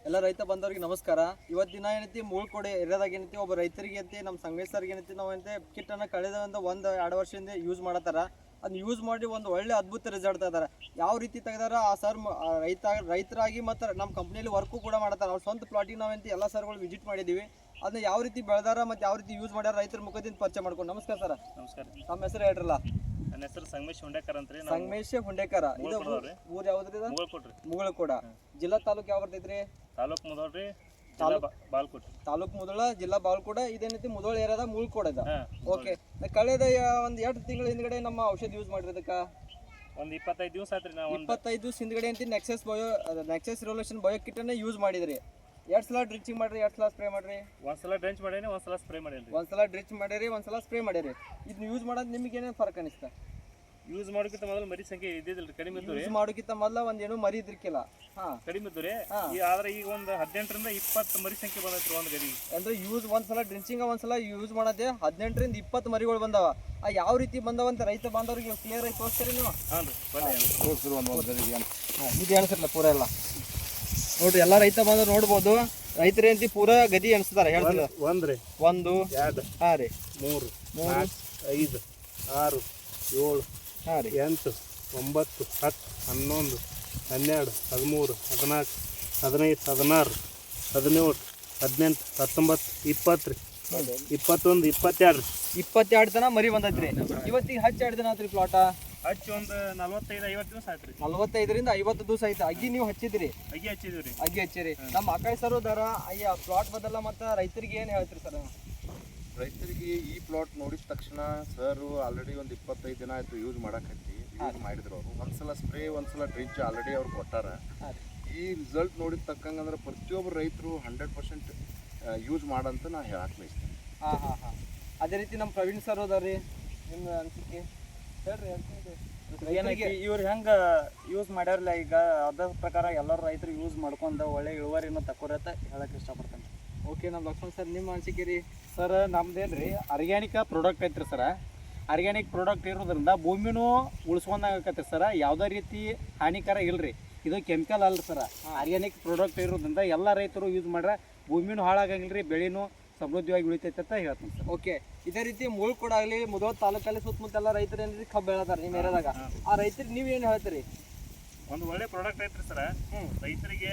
ಎಲ್ಲ ರೈತ ಬಂದವರಿಗೆ ನಮಸ್ಕಾರ. ಇವತ್ತಿನ ಏನೈತಿ ಮೂಳ್ಕೋಡೆ ಏರಿಯಾದಾಗ ಏನೈತಿ ಒಬ್ಬ ರೈತರಿಗೆ ಐತಿ ನಮ್ಮ ಸಂಗಮೇಶ್ ಸರ್ಗೆ ಏನೈತಿ ನಾವು ಏನೈತಿ ಕಿಟ್ಟನ್ನು ಕಳೆದ ಒಂದು 2 ವರ್ಷದಿಂದ ಯೂಸ್ ಮಾಡತ್ತಾರ. ಅದನ್ನ ಯೂಸ್ ಮಾಡಿ ಒಂದು ಒಳ್ಳೆ ಅದ್ಭುತ ರಿಸಲ್ಟ್ ತೆಗೆದಾರ. ಯಾವ ರೀತಿ ತೆಗೆದಾರ ಆ ಸರ್ ರೈತರಾಗಿ ಮತ್ತು ನಮ್ಮ ಕಂಪ್ನಿಯಲ್ಲಿ ವರ್ಕು ಕೂಡ ಮಾಡ್ತಾರೆ. ಅವ್ರ ಸ್ವಂತ ಪ್ಲಾಟಿಗೆ ನಾವೇಂತಿ ಎಲ್ಲ ಸರ್ಗಳು ವಿಸಿಟ್ ಮಾಡಿದ್ದೀವಿ. ಅದನ್ನ ಯಾವ ರೀತಿ ಬೆಳೆದಾರ ಮತ್ತು ಯಾವ ರೀತಿ ಯೂಸ್ ಮಾಡ್ಯಾರ ರೈತರ ಮುಖದಿಂದ ಪರಿಚಯ ಮಾಡ್ಕೊಂಡು. ನಮಸ್ಕಾರ ಸರ್. ನಮಸ್ಕಾರ. ನಮ್ಮ ಹೆಸರು ಹೇಳ್ರಲ್ಲ. ನನ್ನ ಹೆಸರು ಸಂಗಮೇಶ್ ಹುಂಡೇಕರ್ ಅಂತ ರೀ. ಸಂಗಮೇಶ್ ಹುಂಡೇಕರ. ಇದು ಊರು ಯಾವ್ದ್ರಿ? ಮುಗಳಕೋಡ. ಜಿಲ್ಲಾ ತಾಲೂಕು ಯಾವ ಬರ್ತೈತ್ರಿ? ತಾಲೂಕು ಮುದೋಳ್ರಿ, ಬಾಲ್ಕೋಟ್. ತಾಲೂಕು ಮುದೋಳ, ಜಿಲ್ಲಾ ಬಾಲ್ಕೋಟ. ಇದೇನೈತಿ ಮುದೋಳ ಏರಿಯಾದ ಮುಳ್ಕೋಡ ಇದ. ಓಕೆ. ಕಳೆದ ಒಂದು 2 ತಿಂಗಳ ಹಿಂದ್ಗಡೆ ನಮ್ಮ ಔಷಧಿ ಯೂಸ್ ಮಾಡಿರೋದಕ್ಕ ಒಂದು 25 ದಿವಸ ಆಯ್ತು ರೀ. ನಾವು 25 ದಿವಸ ಹಿಂದ್ಗಡೆ ಅಂತ ನೆಕ್ಸಸ್ ರೆವಲ್ಯೂಷನ್ ಬಯೋ ಕಿಟ್ ಅನ್ನ ಯೂಸ್ ಮಾಡಿದ್ರಿ. 2 ಸಲ ಡ್ರಿಚಿಂಗ್ ಮಾಡ್ರಿ, 2 ಸಲ ಸ್ಪ್ರೇ ಮಾಡ್ರಿ. ಒಂದ್ಸಲ ಡ್ರೆಂಚ್ ಮಾಡೇನಿ, ಒಂದ್ಸಲ ಸ್ಪ್ರೇ ಮಾಡೇನಿ. ಒಂದ್ಸಲ ಡ್ರಿಚ್ ಮಾಡಿರಿ, ಒಂದ್ಸಲ ಸ್ಪ್ರೇ ಮಾಡಿರಿ. ಇದನ್ನ ಯೂಸ್ ಮಾಡೋದು ನಿಮಗೆ ಏನೇನು ಫರ್ಕ್ ಅನಿಸ್ತಾ? ಯೂಸ್ ಮಾಡೋಕ್ಕಿಂತ ಮೊದಲು ಮರಿ ಸಂಖ್ಯೆ ಇದ್ದಿದ್ದಿಲ್ಲ, ಕಡಿಮೆ ಇದ್ದು. ಯೂಸ್ ಮಾಡೋಕ್ಕಿಂತ ಮೊದಲ ಒಂದೇನು ಮರಿ ಇದ್ರಿಕಿಲ್ಲ. ಕಡಿಮೆ ಇದ್ದು ರೀ. ಆದ್ರೆ ಈಗ ಒಂದು 18ರಿಂದ 20 ಮರಿ ಸಂಖ್ಯೆ ಬಂದೈತ್ರಿ ಒಂದು ಗರಿ. ಅಂದ್ರೆ ಯೂಸ್ ಒಂದ್ಸಲ ಡ್ರಿಚಿಂಗ್ ಒಂದ್ಸಲ ಯೂಸ್ ಮಾಡೋದೇ 18ರಿಂದ 20 ಮರಿಗಳು ಬಂದಾವ. ಯಾವ ರೀತಿ ಬಂದವ ಅಂತ ರೈತ ಬಾಂಧವರಿಗೆ ಕ್ಲಿಯರ್ ಆಗಿ ತೋರಿಸ್ತೀರಿ ನೀವು? ಇದು ಎಣಿಸಿರಲ್ಲ ಪೂರ ಎಲ್ಲ ನೋಡ್ರಿ. ಎಲ್ಲ ರೈತ ಬಂದವ್ರು ನೋಡ್ಬೋದು. ರೈತರು ಏನಂತಿ ಪೂರಾ ಗದಿ ಎಣಿಸ್ತಾರೆ. ಹೇಳ್ತಿಲ್ಲ 1 2 ಹಾಂ ರೀ 3 4 5 6 7 8 9 10 11 12 13 14 15 16 17 18 19 20 ರೀ. 21 22 22 ತನ ಮರಿ ಬಂದೈತ್ರಿ. ಇವತ್ತಿಗೆ ಹಚ್ಚ 2 ದಿನ ಆತ್ರಿ ಪ್ಲಾಟ. ಹಚ್ಚಿ ಒಂದು 45-50 ದಿವಸ ಆಯ್ತು ರೀ. 45ರಿಂದ 50 ದಿವಸ ಆಯ್ತು. ಅಗ್ಗಿ ನೀವು ಹಚ್ಚಿದ್ರಿ? ಅಗಿ ಹಚ್ಚಿದ್ವಿ ರೀ. ಅಗ್ಗಿ ಹಚ್ಚಿರಿ. ನಮ್ಮ ಅಕಾಯಿ ಸರ್ ದರ ಅಯ್ಯ ಪ್ಲಾಟ್ ಬದಲ್ಲ ಮತ್ತು ರೈತರಿಗೆ ಏನು ಹೇಳ್ತೀರಿ ಸರ್? ರೈತರಿಗೆ ಈ ಪ್ಲಾಟ್ ನೋಡಿದ ತಕ್ಷಣ ಸರ್ ಆಲ್ರೆಡಿ ಒಂದು 25 ದಿನ ಆಯಿತು ಯೂಸ್ ಮಾಡಕತ್ತಿ. ಯೂಸ್ ಮಾಡಿದ್ರು ಅವರು. ಒಂದ್ಸಲ ಸ್ಪ್ರೇ, ಒಂದ್ಸಲ ಡ್ರಿಚ್ ಆಲ್ರೆಡಿ ಅವ್ರು ಕೊಟ್ಟಾರ. ಈ ರಿಸಲ್ಟ್ ನೋಡಿದ ತಕ್ಕಂಗಂದ್ರೆ ಪ್ರತಿಯೊಬ್ಬರು ರೈತರು 100% ಯೂಸ್ ಮಾಡಂತ ನಾ ಹೇಳಕ್ಕೆ ಬಯಸ್ತೀನಿ. ಅದೇ ರೀತಿ ನಮ್ಮ ಪ್ರವೀಣ್ ಸರ್ ಅದಾರಿ. ನಿಮ್ಮ ಅನಿಸಿಕೆ ಹೇಳ್ರಿ. ಇವ್ರು ಹೆಂಗೆ ಯೂಸ್ ಮಾಡ್ಯಾರಲ್ಲ, ಈಗ ಅದ್ರ ಪ್ರಕಾರ ಎಲ್ಲರೂ ರೈತರು ಯೂಸ್ ಮಾಡ್ಕೊಂಡು ಒಳ್ಳೆ ಇಳುವರಿನೂ ತಕೋರತ್ತ ಹೇಳಕ್ಕೆ ಇಷ್ಟಪಡ್ತೇನೆ. ಓಕೆ. ನಮ್ಮ ಲಕ್ಷ್ಮಣ್ ಸರ್ ನಿಮ್ಮ ಅನಿಸಿಕೆ ರೀ? ಸರ್ ನಮ್ದೇನು ರೀ ಆರ್ಗ್ಯಾನಿಕ್ ಪ್ರಾಡಕ್ಟ್ ಐತ್ರಿ ಸರ. ಆರ್ಗ್ಯಾನಿಕ್ ಪ್ರಾಡಕ್ಟ್ ಇರೋದ್ರಿಂದ ಭೂಮಿನೂ ಉಳಿಸ್ಕೊಂಡಾಗತ್ತೆ ಸರ್. ಯಾವುದೇ ರೀತಿ ಹಾನಿಕರ ಇಲ್ರಿ. ಇದು ಕೆಮಿಕಲ್ ಅಲ್ಲ ಸರ. ಆರ್ಗ್ಯಾನಿಕ್ ಪ್ರಾಡಕ್ಟ್ ಇರೋದ್ರಿಂದ ಎಲ್ಲ ರೈತರು ಯೂಸ್ ಮಾಡ್ರೆ ಭೂಮಿನೂ ಹಾಳಾಗಂಗಿಲ್ಲ ರೀ, ಬೆಳೆನೂ ಸಮೃದ್ಧವಾಗಿ ಉಳಿತೈತೆ ಅಂತ ಹೇಳ್ತೀನಿ ಸರ್. ಓಕೆ. ಇದೇ ರೀತಿ ಮುಳ್ಕೋಡ ಆಗಲಿ, ಮುಧೋಳ ತಾಲೂಕಲ್ಲಿ ಸುತ್ತಮುತ್ತೆಲ್ಲ ರೈತರು ಏನ್ರಿ ಕಬ್ಬು ಬೆಳತಾರೆ ನಿಮ್ಮ ಏರಿಯಾದಾಗ. ಆ ರೈತರಿಗೆ ನೀವು ಏನು ಹೇಳ್ತೀರಿ? ಒಂದು ಒಳ್ಳೆ ಪ್ರಾಡಕ್ಟ್ ಐತ್ರಿ ಸರ. ರೈತರಿಗೆ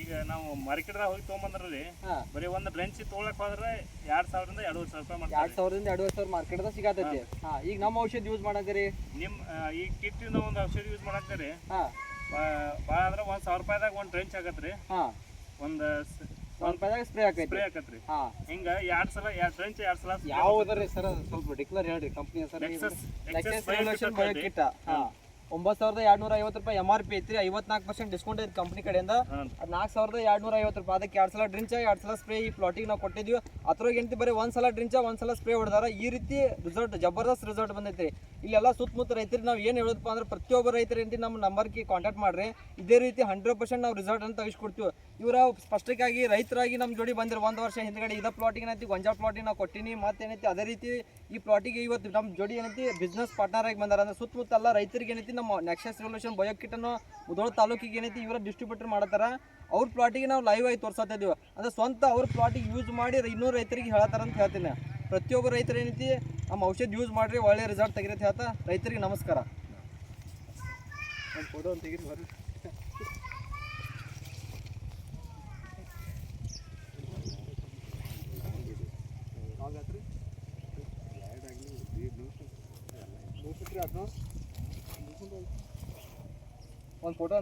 ಈಗ ನಾವು ಮಾರ್ಕೆಟ್ದಾಗ ಹೋಗಿ ತೊಗೊಂಬಂದ್ರಿ, ಬರೀ ಒಂದು ಡ್ರೆಂಚ್ ತೊಗೊಳಕ್ ಹೋದ್ರೆ 2000ರಿಂದ 2500 ರೂಪಾಯಿ ಮಾಡ್ತಾರೆ. 2000ರಿಂದ 2500 ಮಾರ್ಕೆಟ್ದಾಗ ಸಿಗತೈತಿ. ಈಗ ನಮ್ಮ ಔಷಧಿ ಯೂಸ್ ಮಾಡಂತೀರಿ? ನಿಮ್ಮ ಈ ಕಿಟ್ಟಿನ ಒಂದು ಔಷಧಿ ಯೂಸ್ ಮಾಡಾಕ್ತೀರಿ. ಭಾಳ ಅಂದ್ರೆ 1000 ರೂಪಾಯಿದಾಗ ಒಂದು ಡ್ರೆಂಚ್ ಆಗತ್ರಿ. ಒಂದು 1000 ರೂಪಾಯಿದಾಗ ಸ್ಪ್ರೇ ಆಕತ್ರಿ. ಹಿಂಗ 2 ಸಲ ಡ್ರೆಂಚ್ 2 ಸಲ. ಯಾವ್ದ್ರಿ ಸರ್ ಸ್ವಲ್ಪ ಡಿಕ್ಲೇರ್ ಹೇಳ್ರಿ ಕಂಪ್ನಿ ಹೆಸರು? Bio kit. 9250 ರೂಪಾಯಿ MRP ಐತ್ರಿ. 54% ಡಿಸ್ಕೌಂಟ್ ಐತಿ ಕಂಪ್ನಿ ಕಡೆಯಿಂದ. 4250 ರೂಪಾಯಿ. ಅದಕ್ಕೆ 2 ಸಲ ಡ್ರಿಂಚ 2 ಸಲ ಸ್ಪ್ರೇ ಈ ಪ್ಲಾಟಿಗೆ ನಾವು ಕೊಟ್ಟಿದ್ವಿ. ಅದ್ರಾಗ ಏನಂತ ಬರೀ 1 ಸಲ ಡ್ರಿಂಚ 1 ಸಲ ಸ್ಪ್ರೇ ಹೊಡೆದಾರ. ಈ ರೀತಿ ರಿಸಲ್ಟ್ ಜಬರ್ದಸ್ತ್ ರಿಸಲ್ಟ್ ಬಂದೈತ್ರಿ. ಇಲ್ಲೆಲ್ಲ ಸುತ್ತಮುತ್ತ ರೈತರಿಗೆ ನಾವು ಏನು ಹೇಳೋದಪ್ಪ ಅಂದ್ರೆ ಪ್ರತಿಯೊಬ್ಬ ರೈತರು ಏನಂತ ನಮ್ಮ ನಂಬರ್ಗೆ ಕಾಂಟ್ಯಾಕ್ಟ್ ಮಾಡ್ರಿ. ಇದೇ ರೀತಿ 100% ನಾವು ರಿಸಲ್ಟ್ ಅಂತ ತೆಗಿಸ್ಕೊಡ್ತೀವಿ. ಇವರ ಸ್ಪಷ್ಟಕ್ಕಾಗಿ ರೈತರಾಗಿ ನಮ್ಮ ಜೋಡಿ ಬಂದಿರೋ 1 ವರ್ಷ ಹಿಂದ್ಗಡೆ ಇದೇ ಪ್ಲಾಟಿಗೆ ಏನೈತಿ ಗೊಂಜಾಳ ಪ್ಲಾಟಿಗೆ ನಾವು ಕೊಟ್ಟಿನಿ. ಮತ್ತೇನೈತಿ ಅದೇ ರೀತಿ ಈ ಪ್ಲಾಟಿಗೆ ಇವತ್ತು ನಮ್ಮ ಜೋಡಿ ಏನೈತಿ ಬಿಸ್ನೆಸ್ ಪಾರ್ಟ್ನರ್ ಆಗಿ ಬಂದಾರ. ಅಂದ್ರೆ ಸುತ್ತಮುತ್ತಲ್ಲ ರೈತರಿಗೆ ಏನೈತಿ ನಮ್ಮ ನೆಕ್ಸಸ್ ರೆವಲ್ಯೂಷನ್ ಬಯೋ ಕಿಟ್ಟನ್ನು ಮುಧೋಳ ತಾಲೂಕಿಗೆ ಏನೈತಿ ಇವರ ಡಿಸ್ಟ್ರಿಬ್ಯೂಟರ್ ಮಾಡ್ತಾರ. ಅವ್ರ ಪ್ಲಾಟಿಗೆ ನಾವು ಲೈವ್ ಆಗಿ ತೋರ್ಸತ್ತಾ ಇದೀವಿ. ಅಂದ್ರೆ ಸ್ವಂತ ಅವ್ರ ಪ್ಲಾಟಿಗೆ ಯೂಸ್ ಮಾಡಿ ಇನ್ನೂರು ರೈತರಿಗೆ ಹೇಳ್ತಾರ ಅಂತ ಹೇಳ್ತೀನಿ. ಪ್ರತಿಯೊಬ್ಬರು ರೈತರು ಏನೈತಿ ನಮ್ಮ ಔಷಧಿ ಯೂಸ್ ಮಾಡ್ರಿ, ಒಳ್ಳೆ ರಿಸಲ್ಟ್ ತೆಗಿರತ್ತೆ ಹೇಳ್ತಾ ರೈತರಿಗೆ ನಮಸ್ಕಾರ. ಒಂದು ಫೋಟೋ ತೆಗಿರಿ ಬರ್ರಿ. ಒಂದು ಫೋಟೋ